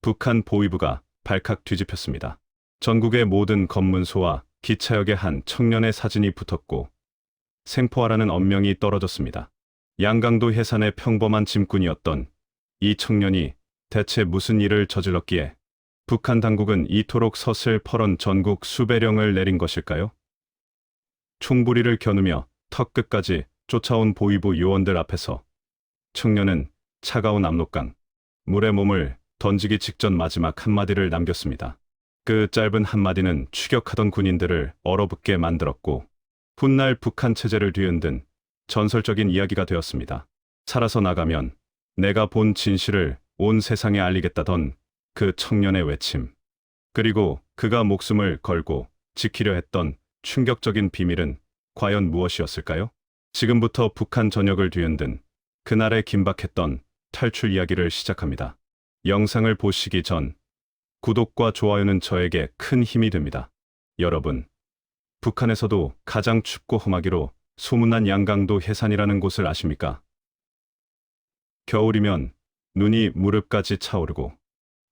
북한 보위부가 발칵 뒤집혔습니다. 전국의 모든 검문소와 기차역에 한 청년의 사진이 붙었고 생포하라는 엄명이 떨어졌습니다. 양강도 해산의 평범한 짐꾼이었던 이 청년이 대체 무슨 일을 저질렀기에 북한 당국은 이토록 서슬 퍼런 전국 수배령을 내린 것일까요? 총부리를 겨누며 턱끝까지 쫓아온 보위부 요원들 앞에서 청년은 차가운 압록강, 물에 몸을 던지기 직전 마지막 한마디를 남겼습니다. 그 짧은 한마디는 추격하던 군인들을 얼어붙게 만들었고 훗날 북한 체제를 뒤흔든 전설적인 이야기가 되었습니다. 살아서 나가면 내가 본 진실을 온 세상에 알리겠다던 그 청년의 외침. 그리고 그가 목숨을 걸고 지키려 했던 충격적인 비밀은 과연 무엇이었을까요? 지금부터 북한 전역을 뒤흔든 그날의 긴박했던 탈출 이야기를 시작합니다. 영상을 보시기 전 구독과 좋아요는 저에게 큰 힘이 됩니다. 여러분, 북한에서도 가장 춥고 험하기로 소문난 양강도 해산이라는 곳을 아십니까? 겨울이면 눈이 무릎까지 차오르고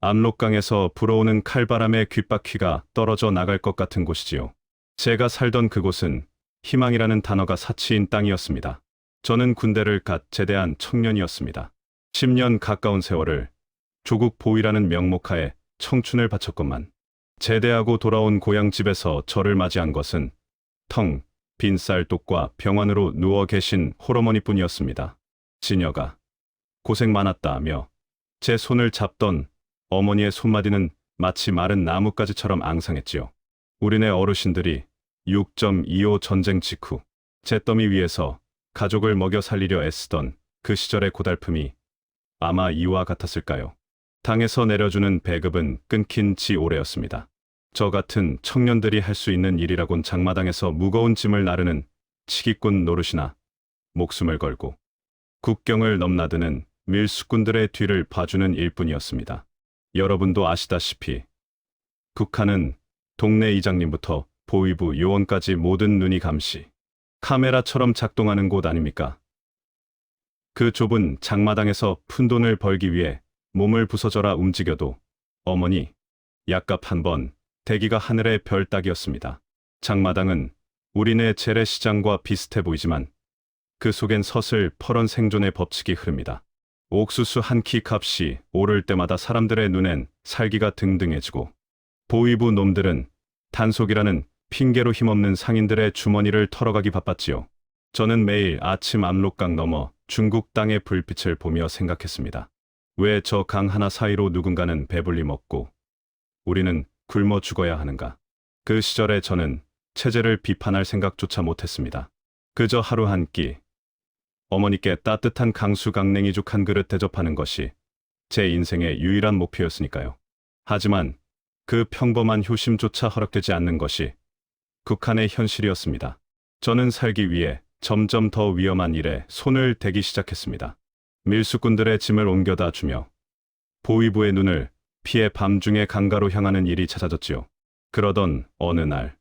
압록강에서 불어오는 칼바람에 귓바퀴가 떨어져 나갈 것 같은 곳이지요. 제가 살던 그곳은 희망이라는 단어가 사치인 땅이었습니다. 저는 군대를 갓 제대한 청년이었습니다. 10년 가까운 세월을 조국 보위라는 명목하에 청춘을 바쳤건만 제대하고 돌아온 고향집에서 저를 맞이한 것은 텅 빈 쌀독과 병환으로 누워 계신 홀어머니뿐이었습니다. 지녀가 고생 많았다며 제 손을 잡던 어머니의 손마디는 마치 마른 나뭇가지처럼 앙상했지요. 우리네 어르신들이 6.25 전쟁 직후 잿더미 위에서 가족을 먹여 살리려 애쓰던 그 시절의 고달픔이 아마 이와 같았을까요? 당에서 내려주는 배급은 끊긴 지 오래였습니다. 저 같은 청년들이 할 수 있는 일이라곤 장마당에서 무거운 짐을 나르는 치기꾼 노릇이나 목숨을 걸고 국경을 넘나드는 밀수꾼들의 뒤를 봐주는 일뿐이었습니다. 여러분도 아시다시피 북한은 동네 이장님부터 보위부 요원까지 모든 눈이 감시, 카메라처럼 작동하는 곳 아닙니까? 그 좁은 장마당에서 푼돈을 벌기 위해 몸을 부서져라 움직여도 어머니, 약값 한 번 대기가 하늘의 별 따기였습니다. 장마당은 우리네 재래시장과 비슷해 보이지만 그 속엔 서슬 퍼런 생존의 법칙이 흐릅니다. 옥수수 한 키 값이 오를 때마다 사람들의 눈엔 살기가 등등해지고 보위부 놈들은 단속이라는 핑계로 힘없는 상인들의 주머니를 털어가기 바빴지요. 저는 매일 아침 압록강 너머 중국 땅의 불빛을 보며 생각했습니다. 왜 저 강 하나 사이로 누군가는 배불리 먹고 우리는 굶어 죽어야 하는가? 그 시절에 저는 체제를 비판할 생각조차 못했습니다. 그저 하루 한 끼, 어머니께 따뜻한 강수강냉이죽 한 그릇 대접하는 것이 제 인생의 유일한 목표였으니까요. 하지만 그 평범한 효심조차 허락되지 않는 것이 북한의 현실이었습니다. 저는 살기 위해 점점 더 위험한 일에 손을 대기 시작했습니다. 밀수꾼들의 짐을 옮겨다 주며 보위부의 눈을 피해 밤중에 강가로 향하는 일이 잦아졌지요. 그러던 어느 날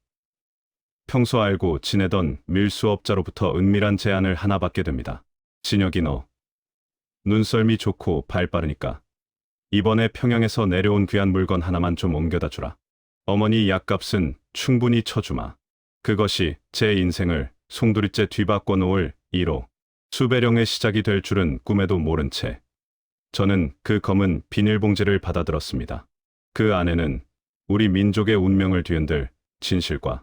평소 알고 지내던 밀수업자로부터 은밀한 제안을 하나 받게 됩니다. 진혁이 너 눈썰미 좋고 발 빠르니까 이번에 평양에서 내려온 귀한 물건 하나만 좀 옮겨다 주라. 어머니 약값은 충분히 쳐주마. 그것이 제 인생을 송두리째 뒤바꿔 놓을 1호 수배령의 시작이 될 줄은 꿈에도 모른 채 저는 그 검은 비닐봉지를 받아들었습니다. 그 안에는 우리 민족의 운명을 뒤흔들 진실과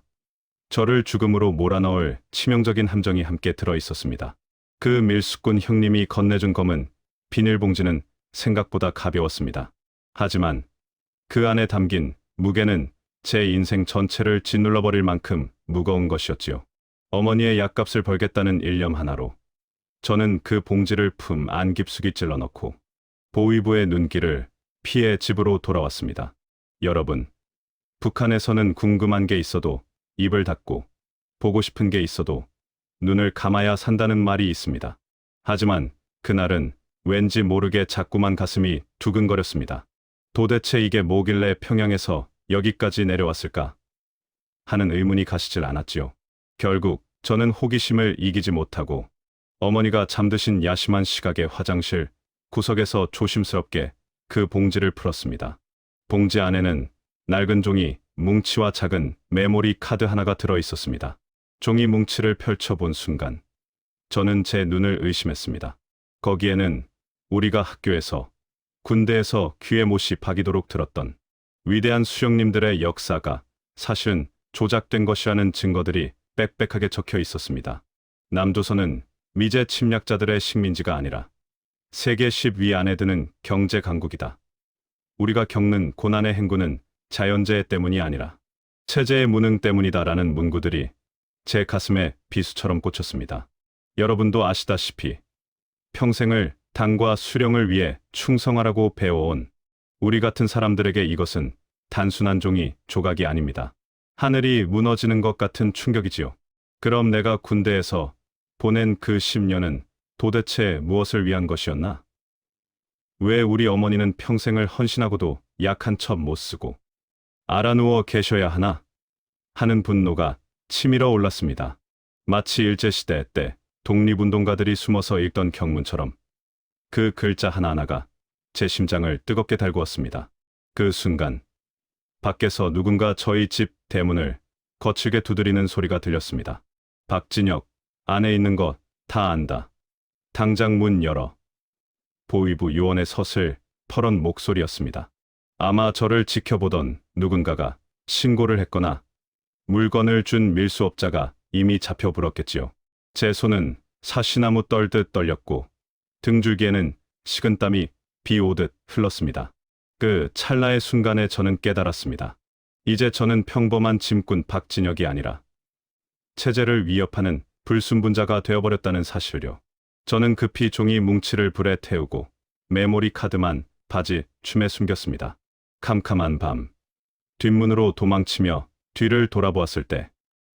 저를 죽음으로 몰아넣을 치명적인 함정이 함께 들어 있었습니다. 그 밀수꾼 형님이 건네준 검은 비닐봉지는 생각보다 가벼웠습니다. 하지만 그 안에 담긴 무게는 제 인생 전체를 짓눌러버릴 만큼 무거운 것이었지요. 어머니의 약값을 벌겠다는 일념 하나로 저는 그 봉지를 품 안 깊숙이 찔러넣고 보위부의 눈길을 피해 집으로 돌아왔습니다. 여러분, 북한에서는 궁금한 게 있어도 입을 닫고 보고 싶은 게 있어도 눈을 감아야 산다는 말이 있습니다. 하지만 그날은 왠지 모르게 자꾸만 가슴이 두근거렸습니다. 도대체 이게 뭐길래 평양에서 여기까지 내려왔을까? 하는 의문이 가시질 않았지요. 결국 저는 호기심을 이기지 못하고 어머니가 잠드신 야심한 시각에 화장실 구석에서 조심스럽게 그 봉지를 풀었습니다. 봉지 안에는 낡은 종이 뭉치와 작은 메모리 카드 하나가 들어 있었습니다. 종이 뭉치를 펼쳐본 순간 저는 제 눈을 의심했습니다. 거기에는 우리가 학교에서, 군대에서 귀에 못이 박이도록 들었던 위대한 수령님들의 역사가 사실은 조작된 것이라는 증거들이 빽빽하게 적혀 있었습니다. 남조선은 미제 침략자들의 식민지가 아니라 세계 10위 안에 드는 경제 강국이다. 우리가 겪는 고난의 행군은 자연재해 때문이 아니라 체제의 무능 때문이다라는 문구들이 제 가슴에 비수처럼 꽂혔습니다. 여러분도 아시다시피 평생을 당과 수령을 위해 충성하라고 배워온 우리 같은 사람들에게 이것은 단순한 종이 조각이 아닙니다. 하늘이 무너지는 것 같은 충격이지요. 그럼 내가 군대에서 보낸 그 10년은 도대체 무엇을 위한 것이었나? 왜 우리 어머니는 평생을 헌신하고도 약한 첩 못 쓰고 알아누워 계셔야 하나? 하는 분노가 치밀어 올랐습니다. 마치 일제시대 때 독립운동가들이 숨어서 읽던 경문처럼 그 글자 하나하나가 제 심장을 뜨겁게 달구었습니다. 그 순간 밖에서 누군가 저희 집 대문을 거칠게 두드리는 소리가 들렸습니다. 박진혁, 안에 있는 것 다 안다. 당장 문 열어. 보위부 요원의 서슬 퍼런 목소리였습니다. 아마 저를 지켜보던 누군가가 신고를 했거나 물건을 준 밀수업자가 이미 잡혀 불었겠지요. 제 손은 사시나무 떨듯 떨렸고 등줄기에는 식은땀이 비 오듯 흘렀습니다. 그 찰나의 순간에 저는 깨달았습니다. 이제 저는 평범한 짐꾼 박진혁이 아니라 체제를 위협하는 불순분자가 되어버렸다는 사실요. 저는 급히 종이 뭉치를 불에 태우고 메모리 카드만 바지 춤에 숨겼습니다. 캄캄한 밤, 뒷문으로 도망치며 뒤를 돌아보았을 때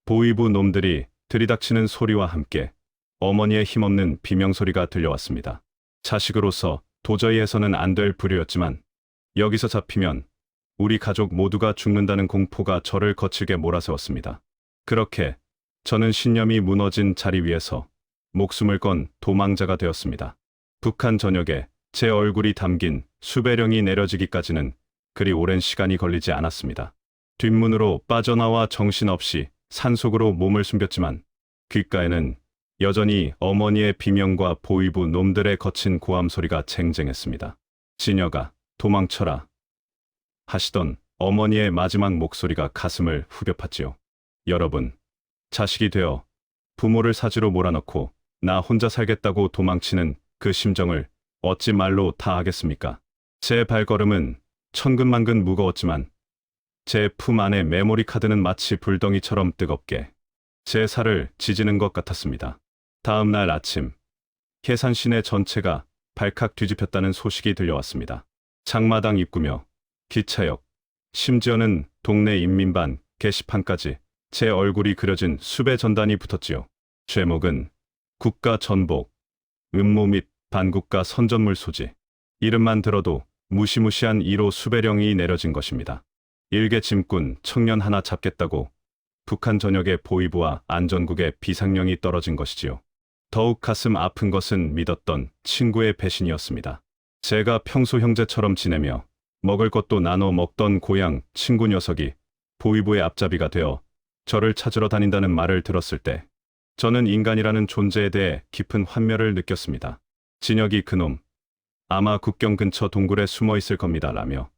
보위부 놈들이 들이닥치는 소리와 함께 어머니의 힘없는 비명소리가 들려왔습니다. 자식으로서 도저히 해서는 안 될 부류였지만 여기서 잡히면 우리 가족 모두가 죽는다는 공포가 저를 거칠게 몰아세웠습니다. 그렇게 저는 신념이 무너진 자리 위에서 목숨을 건 도망자가 되었습니다. 북한 전역에 제 얼굴이 담긴 수배령이 내려지기까지는 그리 오랜 시간이 걸리지 않았습니다. 뒷문으로 빠져나와 정신없이 산속으로 몸을 숨겼지만 귓가에는 여전히 어머니의 비명과 보위부 놈들의 거친 고함 소리가 쟁쟁했습니다. 진혁아, 도망쳐라. 하시던 어머니의 마지막 목소리가 가슴을 후벼 팠지요. 여러분, 자식이 되어 부모를 사지로 몰아넣고 나 혼자 살겠다고 도망치는 그 심정을 어찌 말로 다 하겠습니까? 제 발걸음은 천근만근 무거웠지만 제 품 안의 메모리 카드는 마치 불덩이처럼 뜨겁게 제 살을 지지는 것 같았습니다. 다음 날 아침, 해산 시내 전체가 발칵 뒤집혔다는 소식이 들려왔습니다. 장마당 입구며 기차역, 심지어는 동네 인민반 게시판까지 제 얼굴이 그려진 수배 전단이 붙었지요. 제목은 국가 전복, 음모 및 반국가 선전물 소지. 이름만 들어도 무시무시한 1호 수배령이 내려진 것입니다. 일개 짐꾼 청년 하나 잡겠다고 북한 전역의 보위부와 안전국에 비상령이 떨어진 것이지요. 더욱 가슴 아픈 것은 믿었던 친구의 배신이었습니다. 제가 평소 형제처럼 지내며 먹을 것도 나눠 먹던 고향 친구 녀석이 보위부의 앞잡이가 되어 저를 찾으러 다닌다는 말을 들었을 때 저는 인간이라는 존재에 대해 깊은 환멸을 느꼈습니다. 진혁이 그놈 아마 국경 근처 동굴에 숨어 있을 겁니다 라며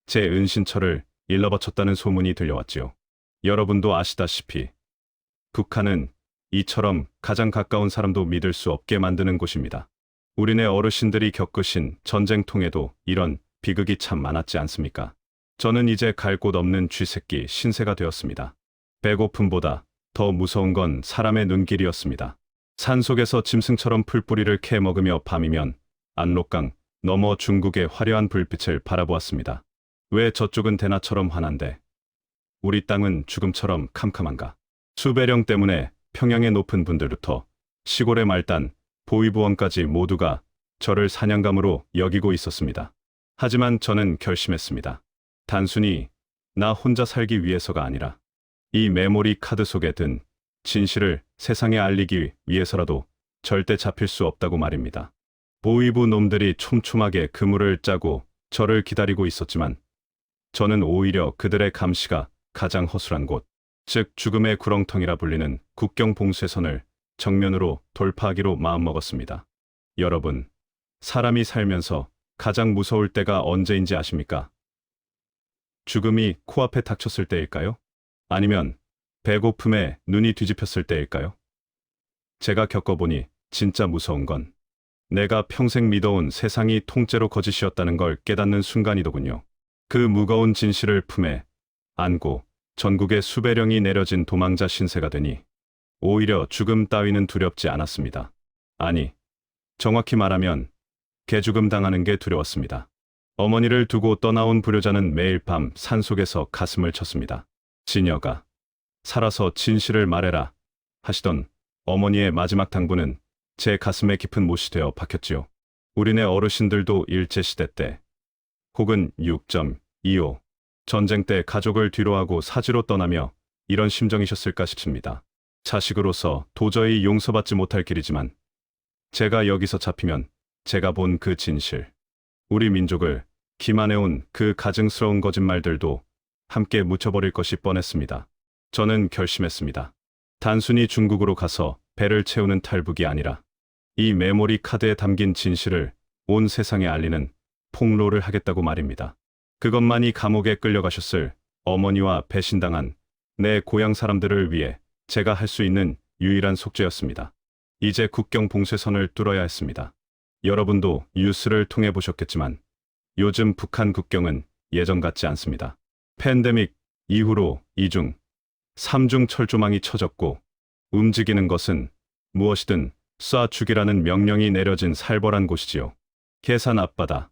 제 은신처를 일러바쳤다는 소문이 들려왔지요. 여러분도 아시다시피 북한은 이처럼 가장 가까운 사람도 믿을 수 없게 만드는 곳입니다. 우리네 어르신들이 겪으신 전쟁통에도 이런 비극이 참 많았지 않습니까? 저는 이제 갈 곳 없는 쥐새끼 신세가 되었습니다. 배고픔보다 더 무서운 건 사람의 눈길이었습니다. 산속에서 짐승처럼 풀뿌리를 캐 먹으며 밤이면 안록강 너머 중국의 화려한 불빛을 바라보았습니다. 왜 저쪽은 대나처럼 환한데 우리 땅은 죽음처럼 캄캄한가? 수배령 때문에 평양의 높은 분들부터 시골의 말단, 보위부원까지 모두가 저를 사냥감으로 여기고 있었습니다. 하지만 저는 결심했습니다. 단순히 나 혼자 살기 위해서가 아니라 이 메모리 카드 속에 든 진실을 세상에 알리기 위해서라도 절대 잡힐 수 없다고 말입니다. 보위부 놈들이 촘촘하게 그물을 짜고 저를 기다리고 있었지만 저는 오히려 그들의 감시가 가장 허술한 곳, 즉 죽음의 구렁텅이라 불리는 국경 봉쇄선을 정면으로 돌파하기로 마음먹었습니다. 여러분, 사람이 살면서 가장 무서울 때가 언제인지 아십니까? 죽음이 코앞에 닥쳤을 때일까요? 아니면 배고픔에 눈이 뒤집혔을 때일까요? 제가 겪어보니 진짜 무서운 건 내가 평생 믿어온 세상이 통째로 거짓이었다는 걸 깨닫는 순간이더군요. 그 무거운 진실을 품에 안고 전국에 수배령이 내려진 도망자 신세가 되니 오히려 죽음 따위는 두렵지 않았습니다. 아니, 정확히 말하면 개죽음 당하는 게 두려웠습니다. 어머니를 두고 떠나온 불효자는 매일 밤 산속에서 가슴을 쳤습니다. 지녀가 살아서 진실을 말해라 하시던 어머니의 마지막 당부는 제 가슴에 깊은 못이 되어 박혔지요. 우리네 어르신들도 일제시대 때 혹은 6.25 전쟁 때 가족을 뒤로하고 사지로 떠나며 이런 심정이셨을까 싶습니다. 자식으로서 도저히 용서받지 못할 길이지만 제가 여기서 잡히면 제가 본 그 진실, 우리 민족을 기만해온 그 가증스러운 거짓말들도 함께 묻혀버릴 것이 뻔했습니다. 저는 결심했습니다. 단순히 중국으로 가서 배를 채우는 탈북이 아니라 이 메모리 카드에 담긴 진실을 온 세상에 알리는 폭로를 하겠다고 말입니다. 그것만이 감옥에 끌려가셨을 어머니와 배신당한 내 고향 사람들을 위해 제가 할 수 있는 유일한 속죄였습니다. 이제 국경 봉쇄선을 뚫어야 했습니다. 여러분도 뉴스를 통해 보셨겠지만 요즘 북한 국경은 예전 같지 않습니다. 팬데믹 이후로 2중, 3중 철조망이 쳐졌고 움직이는 것은 무엇이든 쏴 죽이라는 명령이 내려진 살벌한 곳이지요. 계산 앞바다,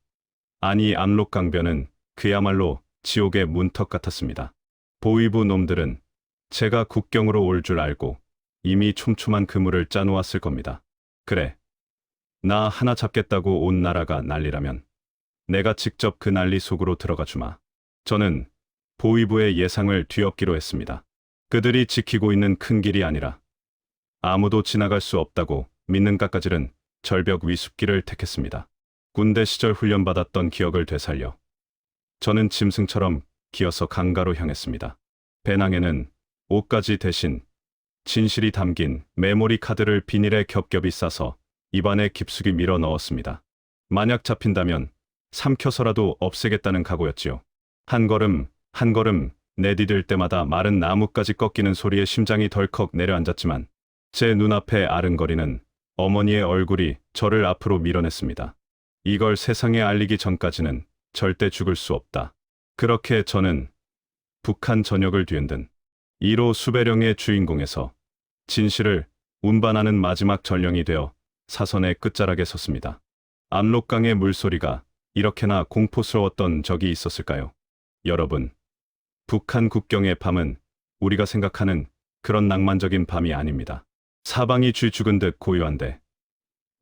아니 압록강변은 그야말로 지옥의 문턱 같았습니다. 보위부 놈들은 제가 국경으로 올 줄 알고 이미 촘촘한 그물을 짜놓았을 겁니다. 그래, 나 하나 잡겠다고 온 나라가 난리라면 내가 직접 그 난리 속으로 들어가 주마. 저는 보위부의 예상을 뒤엎기로 했습니다. 그들이 지키고 있는 큰 길이 아니라 아무도 지나갈 수 없다고 믿는 깎아지른 절벽 위숲길을 택했습니다. 군대 시절 훈련받았던 기억을 되살려 저는 짐승처럼 기어서 강가로 향했습니다. 배낭에는 옷가지 대신 진실이 담긴 메모리 카드를 비닐에 겹겹이 싸서 입안에 깊숙이 밀어 넣었습니다. 만약 잡힌다면 삼켜서라도 없애겠다는 각오였지요. 한 걸음 한 걸음 내디딜 때마다 마른 나뭇가지 꺾이는 소리에 심장이 덜컥 내려앉았지만 제 눈앞에 아른거리는 어머니의 얼굴이 저를 앞으로 밀어냈습니다. 이걸 세상에 알리기 전까지는 절대 죽을 수 없다. 그렇게 저는 북한 전역을 뒤흔든 1호 수배령의 주인공에서 진실을 운반하는 마지막 전령이 되어 사선의 끝자락에 섰습니다. 압록강의 물소리가 이렇게나 공포스러웠던 적이 있었을까요? 여러분, 북한 국경의 밤은 우리가 생각하는 그런 낭만적인 밤이 아닙니다. 사방이 쥐 죽은 듯 고요한데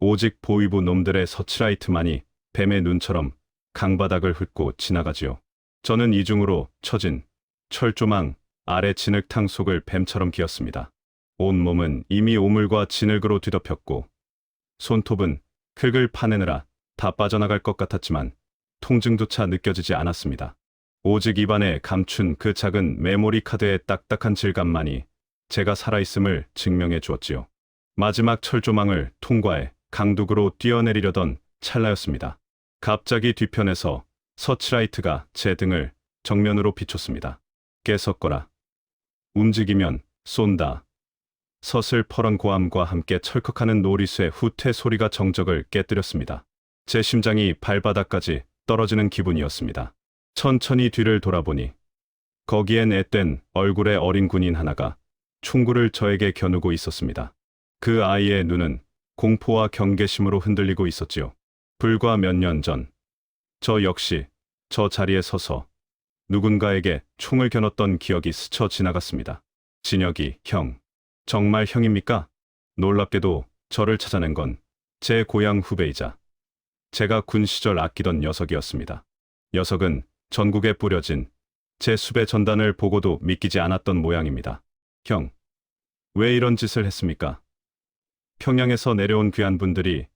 오직 보위부 놈들의 서치라이트만이 뱀의 눈처럼 강바닥을 훑고 지나가지요. 저는 이중으로 처진 철조망 아래 진흙탕 속을 뱀처럼 기었습니다. 온몸은 이미 오물과 진흙으로 뒤덮였고 손톱은 흙을 파내느라 다 빠져나갈 것 같았지만 통증조차 느껴지지 않았습니다. 오직 입안에 감춘 그 작은 메모리 카드의 딱딱한 질감만이 제가 살아있음을 증명해 주었지요. 마지막 철조망을 통과해 강둑으로 뛰어내리려던 찰나였습니다. 갑자기 뒤편에서 서치라이트가 제 등을 정면으로 비췄습니다. 깨섞거라. 움직이면 쏜다. 서슬퍼런 고함과 함께 철컥하는 노리쇠 후퇴 소리가 정적을 깨뜨렸습니다. 제 심장이 발바닥까지 떨어지는 기분이었습니다. 천천히 뒤를 돌아보니 거기엔 앳된 얼굴의 어린 군인 하나가 총구를 저에게 겨누고 있었습니다. 그 아이의 눈은 공포와 경계심으로 흔들리고 있었지요. 불과 몇 년 전, 저 역시 저 자리에 서서 누군가에게 총을 겨눴던 기억이 스쳐 지나갔습니다. 진혁이 형, 정말 형입니까? 놀랍게도 저를 찾아낸 건 제 고향 후배이자 제가 군 시절 아끼던 녀석이었습니다. 녀석은 전국에 뿌려진 제 수배 전단을 보고도 믿기지 않았던 모양입니다. 형, 왜 이런 짓을 했습니까? 평양에서 내려온 귀한 분들이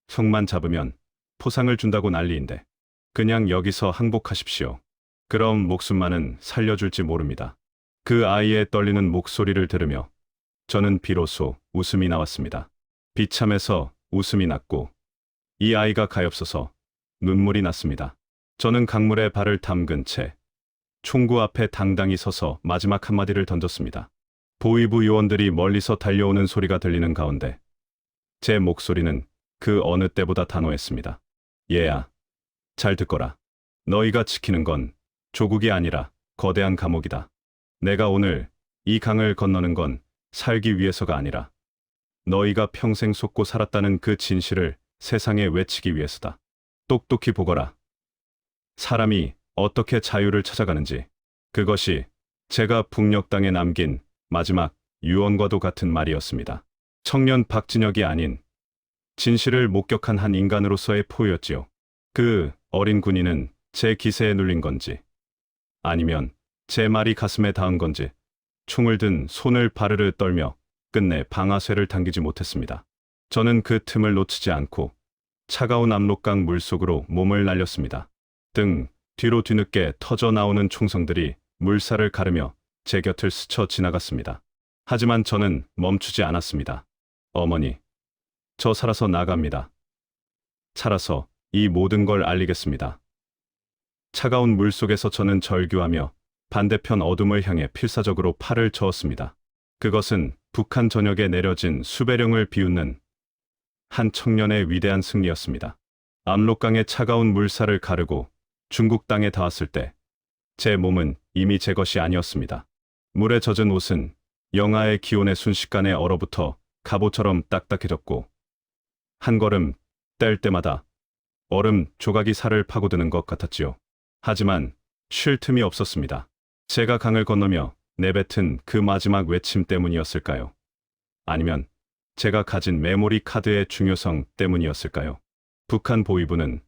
형만 잡으면 포상을 준다고 난리인데 그냥 여기서 항복하십시오. 그럼 목숨만은 살려줄지 모릅니다. 그 아이의 떨리는 목소리를 들으며 저는 비로소 웃음이 나왔습니다. 비참해서 웃음이 났고 이 아이가 가엾어서 눈물이 났습니다. 저는 강물에 발을 담근 채 총구 앞에 당당히 서서 마지막 한마디를 던졌습니다. 보위부 요원들이 멀리서 달려오는 소리가 들리는 가운데 제 목소리는 그 어느 때보다 단호했습니다. 얘야, 잘 듣거라. 너희가 지키는 건 조국이 아니라 거대한 감옥이다. 내가 오늘 이 강을 건너는 건 살기 위해서가 아니라 너희가 평생 속고 살았다는 그 진실을 세상에 외치기 위해서다. 똑똑히 보거라. 사람이 어떻게 자유를 찾아가는지. 그것이 제가 북녘 땅에 남긴 마지막 유언과도 같은 말이었습니다. 청년 박진혁이 아닌 진실을 목격한 한 인간으로서의 포유였지요. 그 어린 군인은 제 기세에 눌린 건지 아니면 제 말이 가슴에 닿은 건지 총을 든 손을 바르르 떨며 끝내 방아쇠를 당기지 못했습니다. 저는 그 틈을 놓치지 않고 차가운 압록강 물속으로 몸을 날렸습니다. 등 뒤로 뒤늦게 터져 나오는 총성들이 물살을 가르며 제 곁을 스쳐 지나갔습니다. 하지만 저는 멈추지 않았습니다. 어머니, 저 살아서 나갑니다. 살아서 이 모든 걸 알리겠습니다. 차가운 물속에서 저는 절규하며 반대편 어둠을 향해 필사적으로 팔을 저었습니다. 그것은 북한 전역에 내려진 수배령을 비웃는 한 청년의 위대한 승리였습니다. 압록강의 차가운 물살을 가르고 중국 땅에 닿았을 때 제 몸은 이미 제 것이 아니었습니다. 물에 젖은 옷은 영하의 기온에 순식간에 얼어붙어 갑오처럼 딱딱해졌고 한 걸음 뗄 때마다 얼음 조각이 살을 파고드는 것 같았지요. 하지만 쉴 틈이 없었습니다. 제가 강을 건너며 내뱉은 그 마지막 외침 때문이었을까요? 아니면 제가 가진 메모리 카드의 중요성 때문이었을까요? 북한 보위부는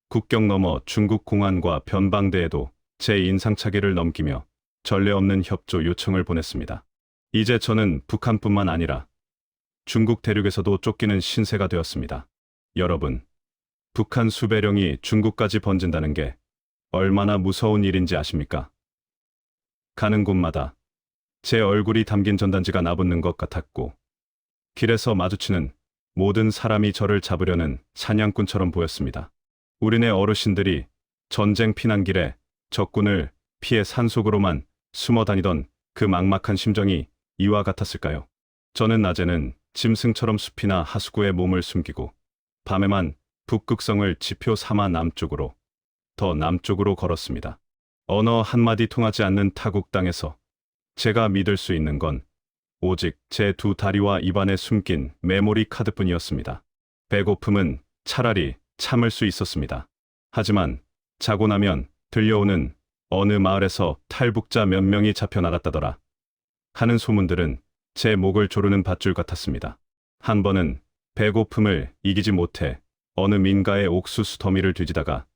국경 너머 중국 공안과 변방대에도 제 인상착의를 넘기며 전례 없는 협조 요청을 보냈습니다. 이제 저는 북한뿐만 아니라 중국 대륙에서도 쫓기는 신세가 되었습니다. 여러분, 북한 수배령이 중국까지 번진다는 게 얼마나 무서운 일인지 아십니까? 가는 곳마다 제 얼굴이 담긴 전단지가 나붙는 것 같았고 길에서 마주치는 모든 사람이 저를 잡으려는 사냥꾼처럼 보였습니다. 우리네 어르신들이 전쟁 피난길에 적군을 피해 산속으로만 숨어 다니던 그 막막한 심정이 이와 같았을까요? 저는 낮에는 짐승처럼 숲이나 하수구에 몸을 숨기고 밤에만 북극성을 지표 삼아 남쪽으로, 더 남쪽으로 걸었습니다. 언어 한마디 통하지 않는 타국 땅에서 제가 믿을 수 있는 건 오직 제 두 다리와 입안에 숨긴 메모리 카드뿐이었습니다. 배고픔은 차라리 참을 수 있었습니다. 하지만 자고 나면 들려오는 어느 마을에서 탈북자 몇 명이 잡혀 나갔다더라 하는 소문들은 제 목을 조르는 밧줄 같았습니다. 한 번은 배고픔을 이기지 못해 어느 민가의 옥수수 더미를 뒤지다가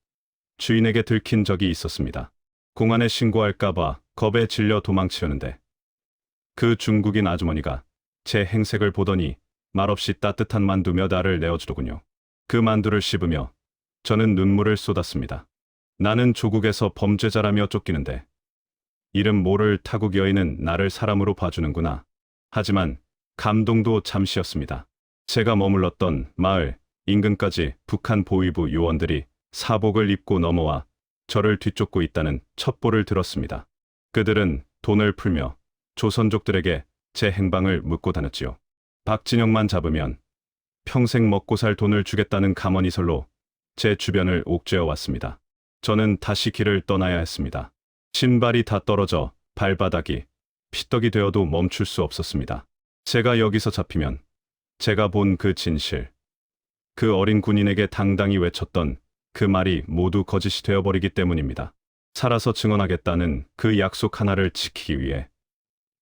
주인에게 들킨 적이 있었습니다. 공안에 신고할까봐 겁에 질려 도망치려는데 그 중국인 아주머니가 제 행색을 보더니 말없이 따뜻한 만두 몇 알을 내어주더군요. 그 만두를 씹으며 저는 눈물을 쏟았습니다. 나는 조국에서 범죄자라며 쫓기는데 이름 모를 타국 여인은 나를 사람으로 봐주는구나. 하지만 감동도 잠시였습니다. 제가 머물렀던 마을 인근까지 북한 보위부 요원들이 사복을 입고 넘어와 저를 뒤쫓고 있다는 첩보를 들었습니다. 그들은 돈을 풀며 조선족들에게 제 행방을 묻고 다녔지요. 박진영만 잡으면 평생 먹고 살 돈을 주겠다는 감언이설로 제 주변을 옥죄어 왔습니다. 저는 다시 길을 떠나야 했습니다. 신발이 다 떨어져 발바닥이 피떡이 되어도 멈출 수 없었습니다. 제가 여기서 잡히면 제가 본 그 진실, 그 어린 군인에게 당당히 외쳤던 그 말이 모두 거짓이 되어버리기 때문입니다. 살아서 증언하겠다는 그 약속 하나를 지키기 위해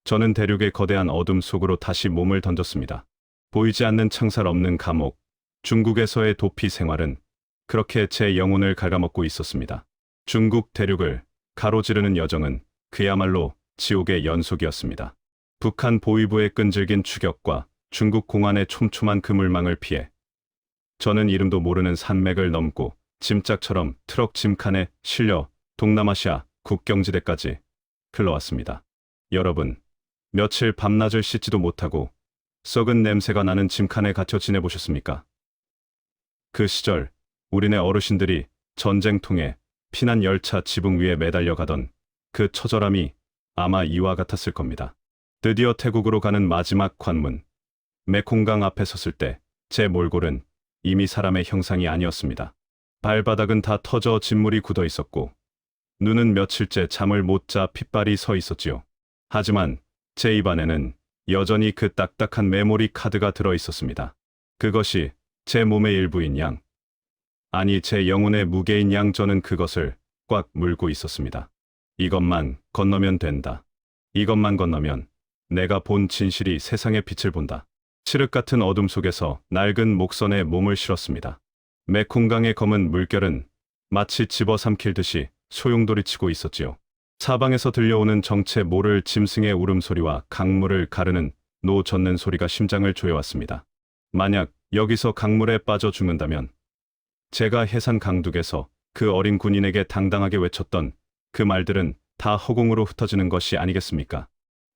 저는 대륙의 거대한 어둠 속으로 다시 몸을 던졌습니다. 보이지 않는 창살 없는 감옥, 중국에서의 도피 생활은 그렇게 제 영혼을 갉아먹고 있었습니다. 중국 대륙을 가로지르는 여정은 그야말로 지옥의 연속이었습니다. 북한 보위부의 끈질긴 추격과 중국 공안의 촘촘한 그물망을 피해 저는 이름도 모르는 산맥을 넘고 짐짝처럼 트럭 짐칸에 실려 동남아시아 국경지대까지 흘러왔습니다. 여러분, 며칠 밤낮을 씻지도 못하고 썩은 냄새가 나는 짐칸에 갇혀 지내보셨습니까? 그 시절 우리네 어르신들이 전쟁통에 피난 열차 지붕 위에 매달려 가던 그 처절함이 아마 이와 같았을 겁니다. 드디어 태국으로 가는 마지막 관문, 메콩강 앞에 섰을 때 제 몰골은 이미 사람의 형상이 아니었습니다. 발바닥은 다 터져 진물이 굳어 있었고 눈은 며칠째 잠을 못 자 핏발이 서 있었지요. 하지만 제 입안에는 여전히 그 딱딱한 메모리 카드가 들어 있었습니다. 그것이 제 몸의 일부인 양, 아니 제 영혼의 무게인 양. 저는 그것을 꽉 물고 있었습니다. 이것만 건너면 된다. 이것만 건너면 내가 본 진실이 세상의 빛을 본다. 칠흑 같은 어둠 속에서 낡은 목선에 몸을 실었습니다. 메콩강의 검은 물결은 마치 집어삼킬 듯이 소용돌이치고 있었지요. 사방에서 들려오는 정체 모를 짐승의 울음소리와 강물을 가르는 노 젓는 소리가 심장을 조여왔습니다. 만약 여기서 강물에 빠져 죽는다면 제가 해산 강둑에서 그 어린 군인에게 당당하게 외쳤던 그 말들은 다 허공으로 흩어지는 것이 아니겠습니까?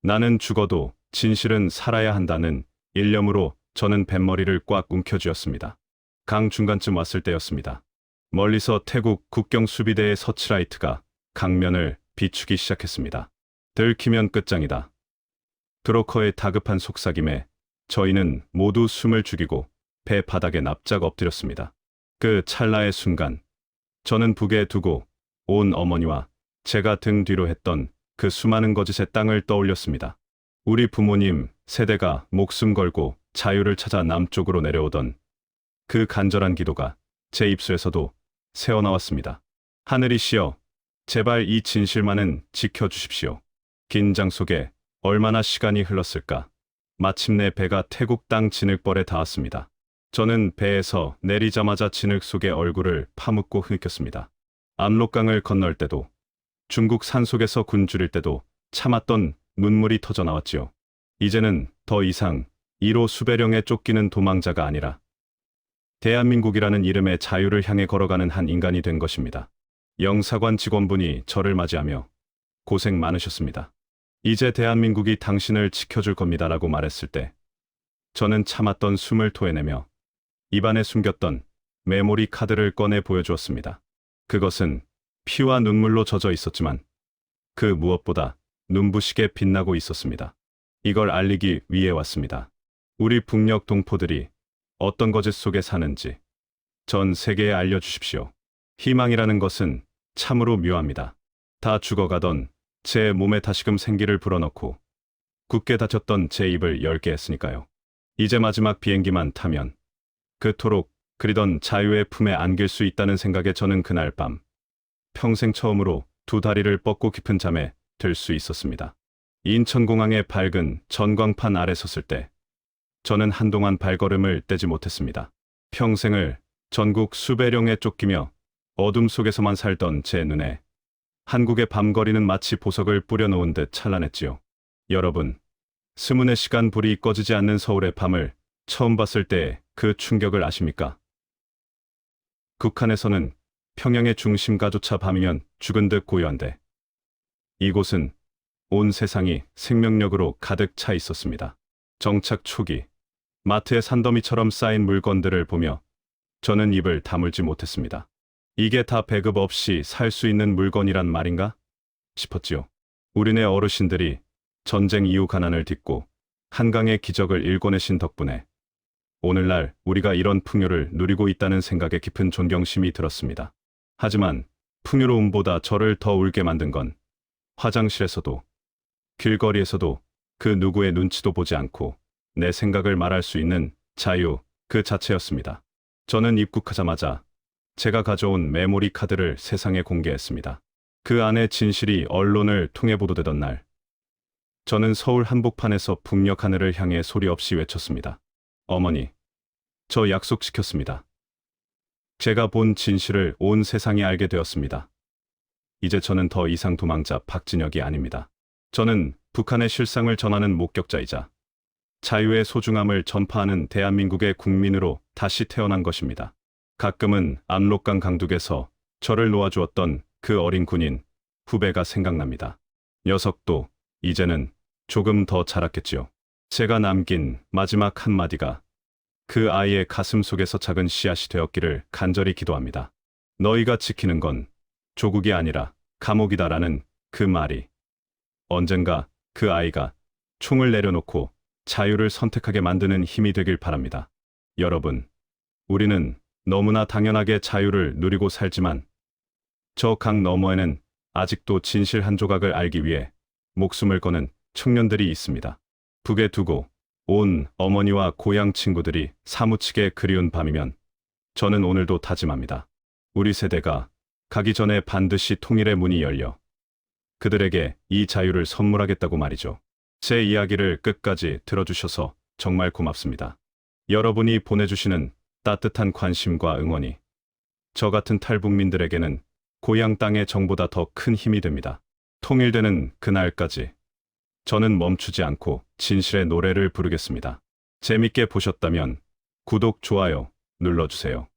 나는 죽어도 진실은 살아야 한다는 일념으로 저는 뱃머리를 꽉 움켜쥐었습니다. 강 중간쯤 왔을 때였습니다. 멀리서 태국 국경 수비대의 서치라이트가 강면을 비추기 시작했습니다. 들키면 끝장이다. 드로커의 다급한 속삭임에 저희는 모두 숨을 죽이고 배 바닥에 납작 엎드렸습니다. 그 찰나의 순간 저는 북에 두고 온 어머니와 제가 등 뒤로 했던 그 수많은 거짓의 땅을 떠올렸습니다. 우리 부모님 세대가 목숨 걸고 자유를 찾아 남쪽으로 내려오던 그 간절한 기도가 제 입술에서도 새어나왔습니다. 하늘이시여, 제발 이 진실만은 지켜주십시오. 긴장 속에 얼마나 시간이 흘렀을까. 마침내 배가 태국 땅 진흙벌에 닿았습니다. 저는 배에서 내리자마자 진흙 속에 얼굴을 파묻고 흐느꼈습니다. 압록강을 건널 때도 중국 산속에서 굶주릴 때도 참았던 눈물이 터져 나왔지요. 이제는 더 이상 1호 수배령에 쫓기는 도망자가 아니라 대한민국이라는 이름의 자유를 향해 걸어가는 한 인간이 된 것입니다. 영사관 직원분이 저를 맞이하며 고생 많으셨습니다. 이제 대한민국이 당신을 지켜줄 겁니다라고 말했을 때 저는 참았던 숨을 토해내며 입안에 숨겼던 메모리 카드를 꺼내 보여주었습니다. 그것은 피와 눈물로 젖어 있었지만 그 무엇보다 눈부시게 빛나고 있었습니다. 이걸 알리기 위해 왔습니다. 우리 북녘 동포들이 어떤 거짓 속에 사는지 전 세계에 알려주십시오. 희망이라는 것은 참으로 묘합니다. 다 죽어가던 제 몸에 다시금 생기를 불어넣고 굳게 닫혔던 제 입을 열게 했으니까요. 이제 마지막 비행기만 타면 그토록 그리던 자유의 품에 안길 수 있다는 생각에 저는 그날 밤 평생 처음으로 두 다리를 뻗고 깊은 잠에 들 수 있었습니다. 인천공항의 밝은 전광판 아래 섰을 때 저는 한동안 발걸음을 떼지 못했습니다. 평생을 전국 수배령에 쫓기며 어둠 속에서만 살던 제 눈에 한국의 밤거리는 마치 보석을 뿌려놓은 듯 찬란했지요. 여러분, 스문의 시간 불이 꺼지지 않는 서울의 밤을 처음 봤을 때 그 충격을 아십니까? 북한에서는 평양의 중심가조차 밤이면 죽은 듯 고요한데 이곳은 온 세상이 생명력으로 가득 차 있었습니다. 정착 초기, 마트의 산더미처럼 쌓인 물건들을 보며 저는 입을 다물지 못했습니다. 이게 다 배급 없이 살 수 있는 물건이란 말인가? 싶었지요. 우리네 어르신들이 전쟁 이후 가난을 딛고 한강의 기적을 일궈내신 덕분에 오늘날 우리가 이런 풍요를 누리고 있다는 생각에 깊은 존경심이 들었습니다. 하지만 풍요로움보다 저를 더 울게 만든 건 화장실에서도 길거리에서도 그 누구의 눈치도 보지 않고 내 생각을 말할 수 있는 자유 그 자체였습니다. 저는 입국하자마자 제가 가져온 메모리 카드를 세상에 공개했습니다. 그 안에 진실이 언론을 통해 보도되던 날, 저는 서울 한복판에서 북녘 하늘을 향해 소리 없이 외쳤습니다. 어머니, 저 약속 지켰습니다. 제가 본 진실을 온 세상이 알게 되었습니다. 이제 저는 더 이상 도망자 박진혁이 아닙니다. 저는 북한의 실상을 전하는 목격자이자 자유의 소중함을 전파하는 대한민국의 국민으로 다시 태어난 것입니다. 가끔은 압록강 강둑에서 저를 놓아주었던 그 어린 군인, 후배가 생각납니다. 녀석도 이제는 조금 더 자랐겠지요. 제가 남긴 마지막 한마디가 그 아이의 가슴 속에서 작은 씨앗이 되었기를 간절히 기도합니다. 너희가 지키는 건 조국이 아니라 감옥이다라는 그 말이 언젠가 그 아이가 총을 내려놓고 자유를 선택하게 만드는 힘이 되길 바랍니다. 여러분, 우리는 너무나 당연하게 자유를 누리고 살지만 저 강 너머에는 아직도 진실 한 조각을 알기 위해 목숨을 거는 청년들이 있습니다. 북에 두고 온 어머니와 고향 친구들이 사무치게 그리운 밤이면 저는 오늘도 다짐합니다. 우리 세대가 가기 전에 반드시 통일의 문이 열려 그들에게 이 자유를 선물하겠다고 말이죠. 제 이야기를 끝까지 들어주셔서 정말 고맙습니다. 여러분이 보내주시는 따뜻한 관심과 응원이 저 같은 탈북민들에게는 고향 땅의 정보다 더 큰 힘이 됩니다. 통일되는 그날까지 저는 멈추지 않고 진실의 노래를 부르겠습니다. 재밌게 보셨다면 구독, 좋아요 눌러주세요.